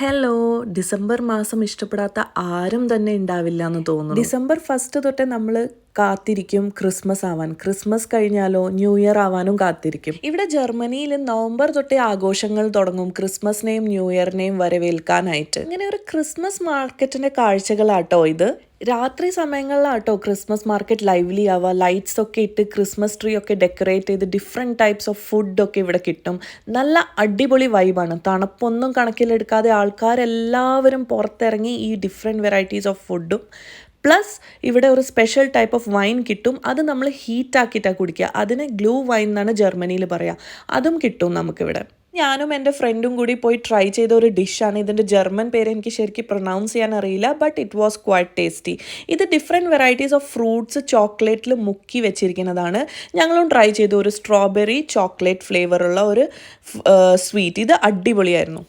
Hello, December മാസം ഇഷ്ടപ്പെടാത്ത ആരും തന്നെ ഉണ്ടാവില്ല എന്ന് തോന്നുന്നു. ഡിസംബർ 1 തൊട്ടേ നമ്മൾ കാത്തിരിക്കും ക്രിസ്മസ് ആവാൻ. ക്രിസ്മസ് കഴിഞ്ഞാലോ ന്യൂ ഇയർ ആവാനും കാത്തിരിക്കും. ഇവിടെ ജർമ്മനിയിൽ നവംബർ തൊട്ടേ ആഘോഷങ്ങൾ തുടങ്ങും ക്രിസ്മസിനെയും ന്യൂ ഇയറിനെയും വരവേൽക്കാനായിട്ട്. ഇങ്ങനെ ഒരു ക്രിസ്മസ് മാർക്കറ്റിന്റെ കാഴ്ചകളാട്ടോ ഇത്. രാത്രി സമയങ്ങളിലാട്ടോ ക്രിസ്മസ് മാർക്കറ്റ് ലൈവ്ലി ആവുക. ലൈറ്റ്സ് ഒക്കെ ഇട്ട് ക്രിസ്മസ് ട്രീ ഒക്കെ ഡെക്കറേറ്റ് ചെയ്ത് ഡിഫറെൻറ്റ് ടൈപ്സ് ഓഫ് ഫുഡൊക്കെ ഇവിടെ കിട്ടും. നല്ല അടിപൊളി വൈബാണ്. തണുപ്പൊന്നും കണക്കിലെടുക്കാതെ ആൾക്കാരെല്ലാവരും പുറത്തിറങ്ങി ഈ ഡിഫറെൻറ്റ് വെറൈറ്റീസ് ഓഫ് ഫുഡും പ്ലസ് ഇവിടെ ഒരു സ്പെഷ്യൽ ടൈപ്പ് ഓഫ് വൈൻ കിട്ടും. അത് നമ്മൾ ഹീറ്റാക്കിയിട്ടാണ് കുടിക്കുക. അതിന് ഗ്ലൂ വൈൻ എന്നാണ് ജർമ്മനിയിൽ പറയുക. അതും കിട്ടും നമുക്കിവിടെ. ഞാനും എൻ്റെ ഫ്രണ്ടും കൂടി പോയി ട്രൈ ചെയ്ത ഒരു ഡിഷാണ്. ഇതിൻ്റെ ജർമ്മൻ പേര് എനിക്ക് ശരിക്കും പ്രൊനൗൺസ് ചെയ്യാൻ അറിയില്ല, but it was quite tasty. ഇത് ഡിഫറെൻറ്റ് വെറൈറ്റീസ് ഓഫ് ഫ്രൂട്ട്സ് ചോക്ലേറ്റിൽ മുക്കി വെച്ചിരിക്കുന്നതാണ്. ഞങ്ങളും ട്രൈ ചെയ്തു. ഒരു സ്ട്രോബെറി ചോക്ലേറ്റ് ഫ്ലേവറുള്ള ഒരു സ്വീറ്റ്. ഇത് അടിപൊളിയായിരുന്നു.